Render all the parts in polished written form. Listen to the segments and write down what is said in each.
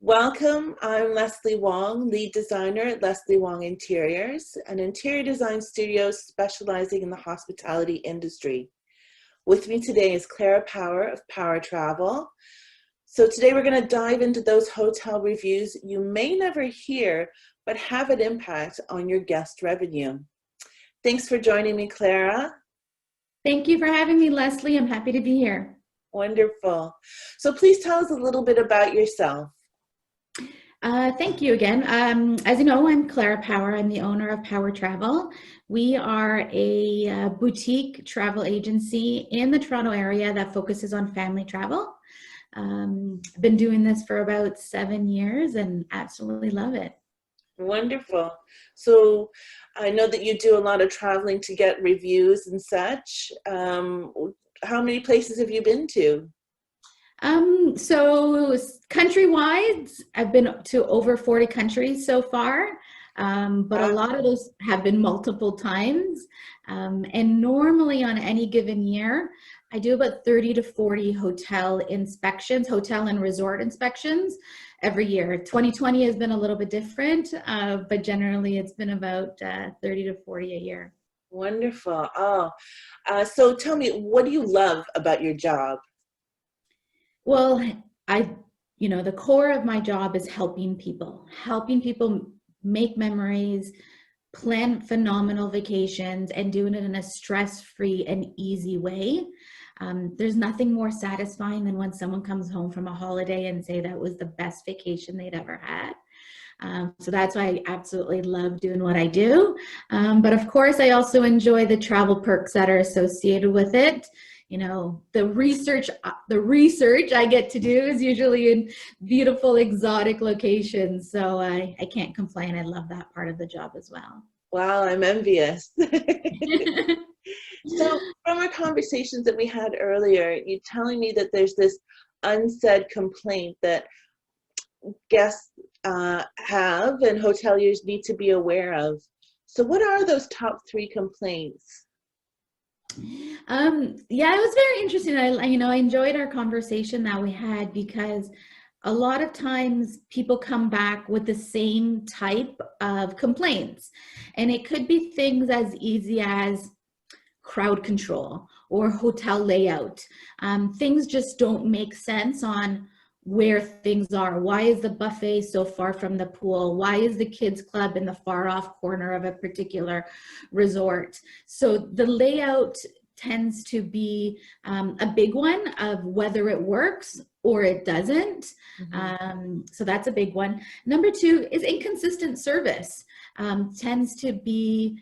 Welcome, I'm Lesley Wong, lead designer at Lesley Wong Interiors, an interior design studio specializing in the hospitality industry. With me today is Clara Power of Power Travel. So today we're going to dive into those hotel reviews you may never hear, but have an impact on your guest revenue. Thanks for joining me, Clara. Thank you for having me, Lesley. I'm happy to be here. Wonderful. So please tell us a little bit about yourself. Thank you again. As you know, I'm Clara Power. I'm the owner of Power Travel. We are a boutique travel agency in the Toronto area that focuses on family travel. I've been doing this for about 7 years and absolutely love it. Wonderful. So I know that you do a lot of traveling to get reviews and such. How many places have you been to? So country-wide, I've been to over 40 countries so far, but a lot of those have been multiple times. And normally on any given year, I do about 30 to 40 hotel inspections, hotel and resort inspections every year. 2020 has been a little bit different, but generally it's been about 30 to 40 a year. Wonderful. So tell me, what do you love about your job? Well, the core of my job is helping people make memories, plan phenomenal vacations, and doing it in a stress-free and easy way. There's nothing more satisfying than when someone comes home from a holiday and say that was the best vacation they'd ever had. So that's why I absolutely love doing what I do. But of course, I also enjoy the travel perks that are associated with it. You know, the research I get to do is usually in beautiful, exotic locations. So I can't complain. I love that part of the job as well. Wow, I'm envious. So from our conversations that we had earlier, you telling me that there's this unsaid complaint that guests have and hoteliers need to be aware of. So what are those top 3 complaints? Yeah, it was very interesting. I enjoyed our conversation that we had because a lot of times people come back with the same type of complaints, and it could be things as easy as crowd control or hotel layout. Things just don't make sense on where things are. Why is the buffet so far from the pool? Why is the kids club in the far off corner of a particular resort? So the layout tends to be a big one of whether it works or it doesn't. So that's a big one. Number 2 is inconsistent service. Tends to be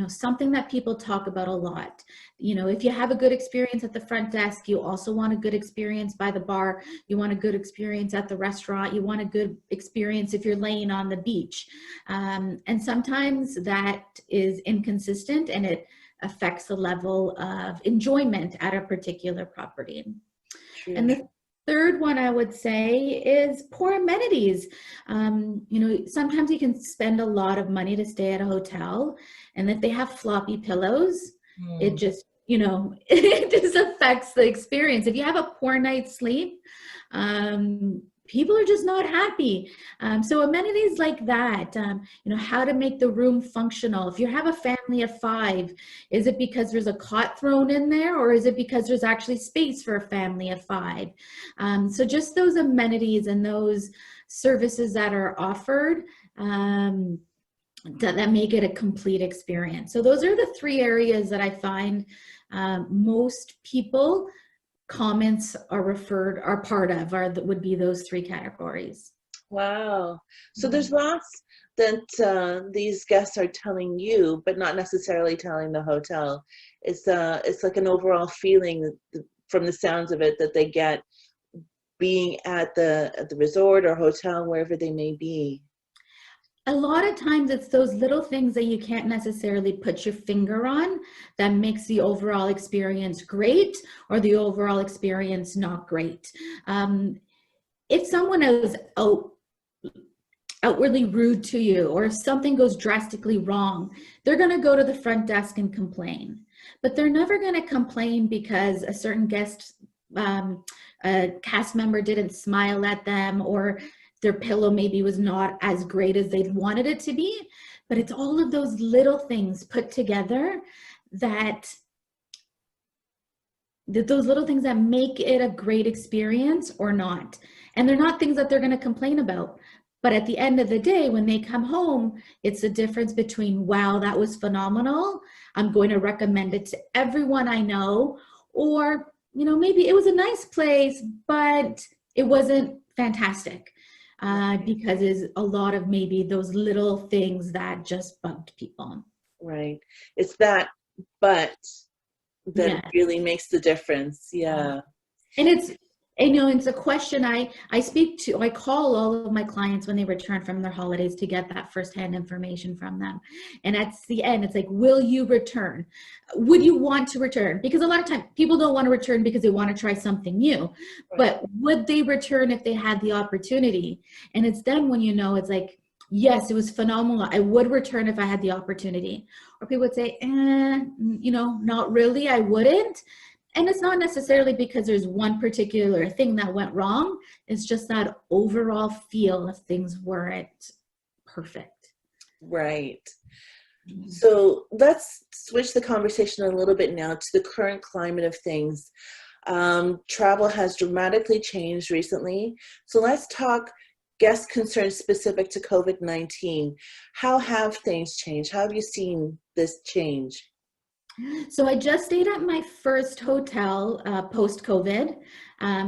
something that people talk about a lot. If you have a good experience at the front desk, you also want a good experience by the bar. You want a good experience at the restaurant. You want a good experience if you're laying on the beach. And sometimes that is inconsistent and it affects the level of enjoyment at a particular property. True. And the third one I would say is poor amenities. Sometimes you can spend a lot of money to stay at a hotel, and if they have floppy pillows, it just, it just affects the experience. If you have a poor night's sleep, people are just not happy. So amenities like that, how to make the room functional. If you have a family of 5, is it because there's a cot thrown in there, or is it because there's actually space for a family of 5? So just those amenities and those services that are offered that make it a complete experience. So those are the 3 areas that I find most people comments are part of, would be those 3 categories. Wow. So there's lots that these guests are telling you, but not necessarily telling the hotel. It's like an overall feeling from the sounds of it that they get being at the resort or hotel, wherever they may be. A lot of times it's those little things that you can't necessarily put your finger on that makes the overall experience great or the overall experience not great. If someone is outwardly rude to you, or if something goes drastically wrong, they're going to go to the front desk and complain. But they're never going to complain because a certain guest a cast member didn't smile at them, or their pillow maybe was not as great as they wanted it to be. But it's all of those little things put together that those little things that make it a great experience or not. And they're not things that they're going to complain about. But at the end of the day, when they come home, it's the difference between, wow, that was phenomenal, I'm going to recommend it to everyone I know, or, you know, maybe it was a nice place, but it wasn't fantastic, because there's a lot of maybe those little things that just bugged people. Right. It's that but that Yeah. really makes the difference. Yeah. And it's, you know, it's a question I call all of my clients when they return from their holidays to get that firsthand information from them. And at the end, it's like, will you return? Would you want to return? Because a lot of times people don't want to return because they want to try something new, but would they return if they had the opportunity? And it's then when, you know, it's like, yes, it was phenomenal, I would return if I had the opportunity. Or people would say, you know, not really, I wouldn't. And it's not necessarily because there's one particular thing that went wrong. It's just that overall feel of things weren't perfect. Right. So let's switch the conversation a little bit now to the current climate of things. Travel has dramatically changed recently. So let's talk guest concerns specific to COVID-19. How have things changed? How have you seen this change? So I just stayed at my first hotel post-COVID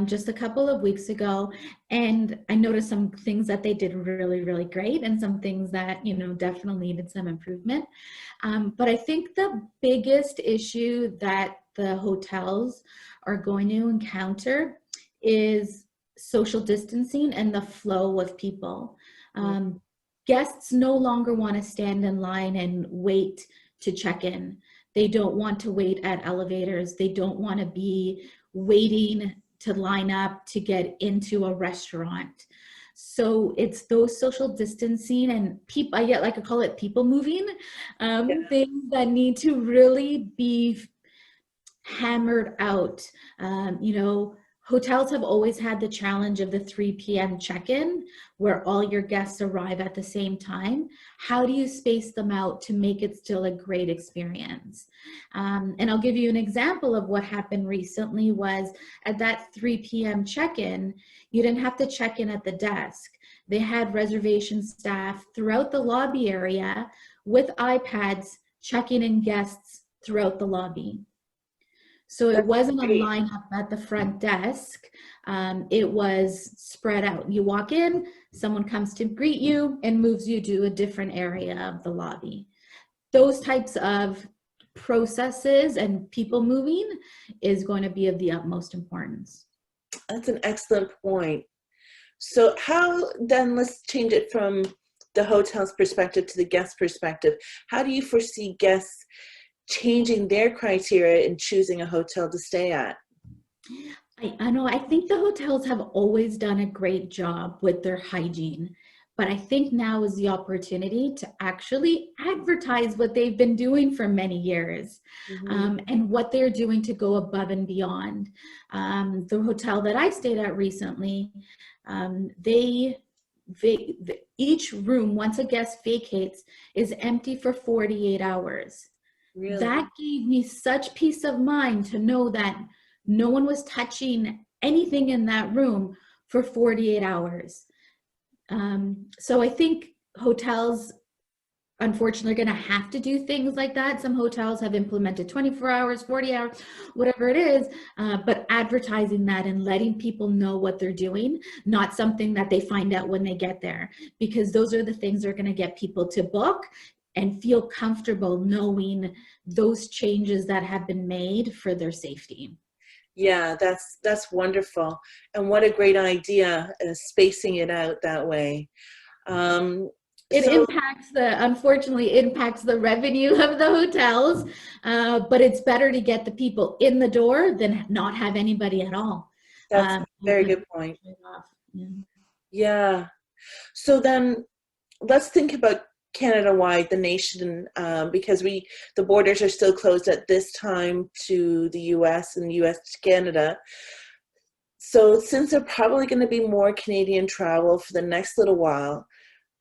just a couple of weeks ago, and I noticed some things that they did really, really great, and some things that, you know, definitely needed some improvement. But I think the biggest issue that the hotels are going to encounter is social distancing and the flow of people. Guests no longer want to stand in line and wait to check in. They don't want to wait at elevators. They don't want to be waiting to line up to get into a restaurant. So it's those social distancing and people, I like to call it people moving, things that need to really be hammered out. You know, hotels have always had the challenge of the 3 p.m. check-in where all your guests arrive at the same time. How do you space them out to make it still a great experience? And I'll give you an example of what happened recently was at that 3 p.m. check-in, you didn't have to check in at the desk. They had reservation staff throughout the lobby area with iPads checking in guests throughout the lobby. So it wasn't a lineup at the front desk. It was spread out. You walk in, someone comes to greet you and moves you to a different area of the lobby. Those types of processes and people moving is going to be of the utmost importance. That's an excellent point. So how then, let's change it from the hotel's perspective to the guest perspective. How do you foresee guests changing their criteria in choosing a hotel to stay at? I know, I think the hotels have always done a great job with their hygiene, but I think now is the opportunity to actually advertise what they've been doing for many years, and what they're doing to go above and beyond. The hotel that I stayed at recently, each room, once a guest vacates, is empty for 48 hours. Really? That gave me such peace of mind to know that no one was touching anything in that room for 48 hours. So I think hotels, unfortunately, are going to have to do things like that. Some hotels have implemented 24 hours, 40 hours, whatever it is, but advertising that and letting people know what they're doing, not something that they find out when they get there, because those are the things that are going to get people to book and feel comfortable knowing those changes that have been made for their safety. Yeah, that's wonderful. And what a great idea, spacing it out that way. Unfortunately impacts the revenue of the hotels, but it's better to get the people in the door than not have anybody at all. That's a very good point. Yeah. So then let's think about Canada-wide, the nation, because the borders are still closed at this time to the US and US to Canada. So since there are probably going to be more Canadian travel for the next little while,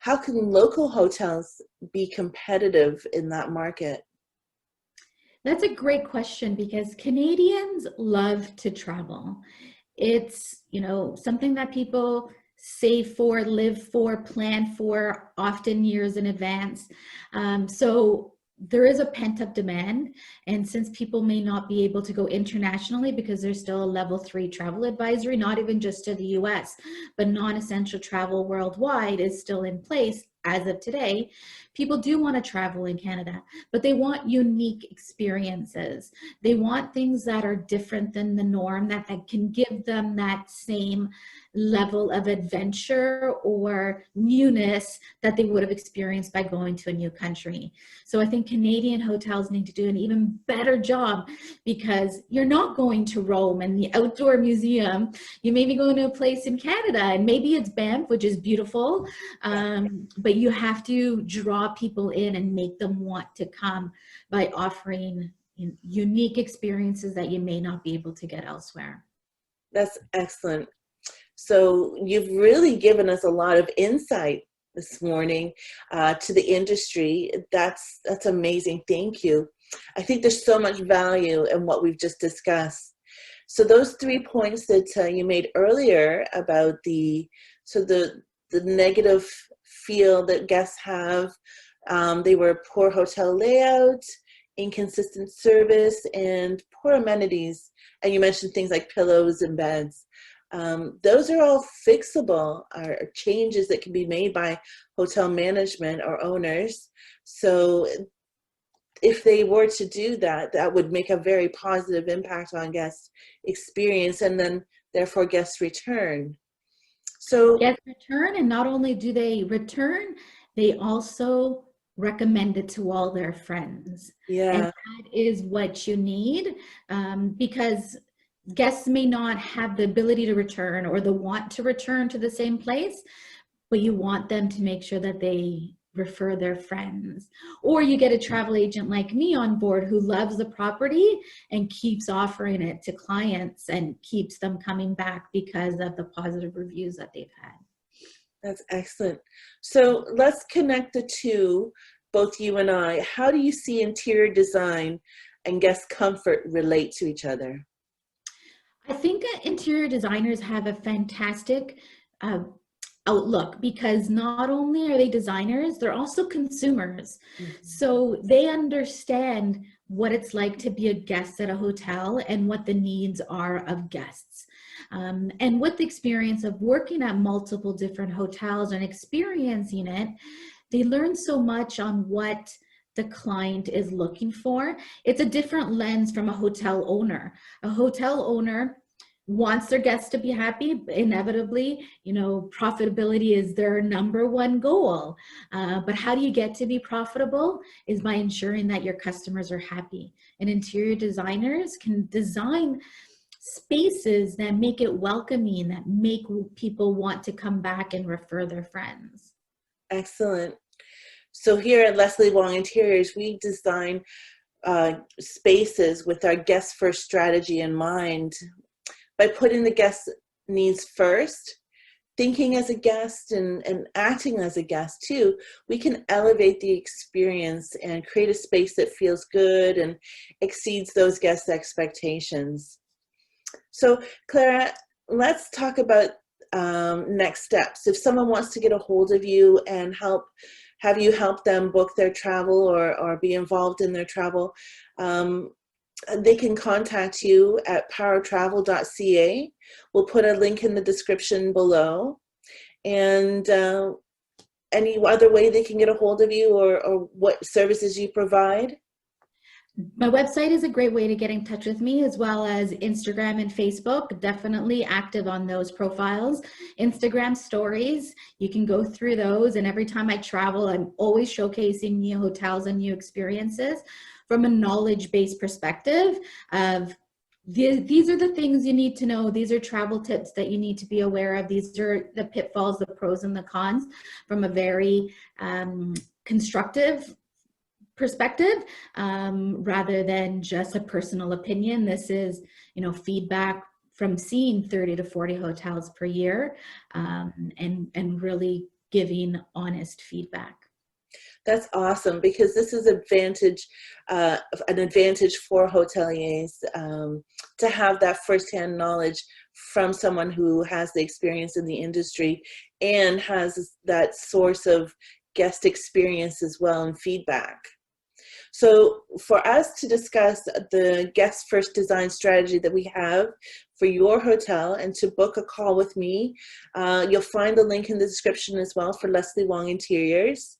how can local hotels be competitive in that market? That's a great question because Canadians love to travel. It's, something that people save for, live for, plan for often years in advance. So there is a pent-up demand. And since people may not be able to go internationally because there's still a level 3 travel advisory, not even just to the US, but non-essential travel worldwide is still in place as of today, people do want to travel in Canada, but they want unique experiences. They want things that are different than the norm, that can give them that same level of adventure or newness that they would have experienced by going to a new country. So I think Canadian hotels need to do an even better job, because you're not going to Rome and the outdoor museum. You may be going to a place in Canada, and maybe it's Banff, which is beautiful, but you have to draw people in and make them want to come by offering unique experiences that you may not be able to get elsewhere. That's excellent. So you've really given us a lot of insight this morning to the industry. That's amazing. Thank you. I think there's so much value in what we've just discussed. So those 3 points that you made earlier about the negative feel that guests have, they were poor hotel layout, inconsistent service, and poor amenities. And you mentioned things like pillows and beds. Those are all fixable, are changes that can be made by hotel management or owners. So if they were to do that, that would make a very positive impact on guest experience, and then therefore guest return. So Guests return, and not only do they return, they also recommend it to all their friends. yeah, And that is what you need, because guests may not have the ability to return or the want to return to the same place, but you want them to make sure that they refer their friends. Or you get a travel agent like me on board who loves the property and keeps offering it to clients and keeps them coming back because of the positive reviews that they've had. that's excellent. So let's connect the two, both you and I. How do you see interior design and guest comfort relate to each other? I think interior designers have a fantastic outlook, because not only are they designers, they're also consumers. So they understand what it's like to be a guest at a hotel and what the needs are of guests. And with the experience of working at multiple different hotels and experiencing it, they learn so much on what the client is looking for. It's a different lens from a hotel owner. A hotel owner wants their guests to be happy. Inevitably, profitability is their number one goal. But how do you get to be profitable is by ensuring that your customers are happy. And interior designers can design spaces that make it welcoming, that make people want to come back and refer their friends. Excellent. So here at Lesley Wong Interiors, we design spaces with our guest first strategy in mind. By putting the guest needs first, thinking as a guest and acting as a guest too, we can elevate the experience and create a space that feels good and exceeds those guest expectations. So Clara, let's talk about next steps. If someone wants to get a hold of you and have you help them book their travel or be involved in their travel, they can contact you at powertravel.ca. We'll put a link in the description below. And any other way they can get a hold of you, or what services you provide? My website is a great way to get in touch with me, as well as Instagram and Facebook. Definitely active on those profiles. Instagram stories, you can go through those, and every time I travel, I'm always showcasing new hotels and new experiences from a knowledge-based perspective of these are the things you need to know. These are travel tips that you need to be aware of. These are the pitfalls, the pros and the cons, from a very constructive perspective, rather than just a personal opinion. This is, feedback from seeing 30 to 40 hotels per year, and really giving honest feedback. That's awesome, because this is an advantage for hoteliers, to have that firsthand knowledge from someone who has the experience in the industry and has that source of guest experience as well and feedback. So for us to discuss the guest first design strategy that we have for your hotel and to book a call with me, you'll find the link in the description as well for Lesley Wong Interiors.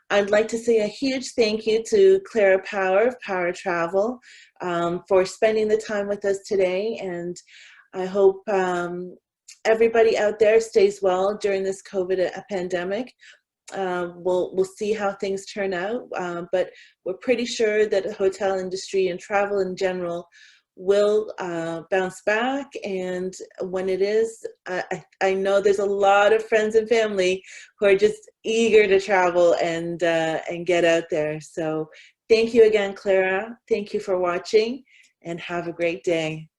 I'd like to say a huge thank you to Clara Power of Power Travel, for spending the time with us today. And I hope everybody out there stays well during this COVID pandemic. We'll see how things turn out, but we're pretty sure that the hotel industry and travel in general will bounce back. And when it is, I know there's a lot of friends and family who are just eager to travel and get out there. So thank you again, Clara. Thank you for watching, and have a great day.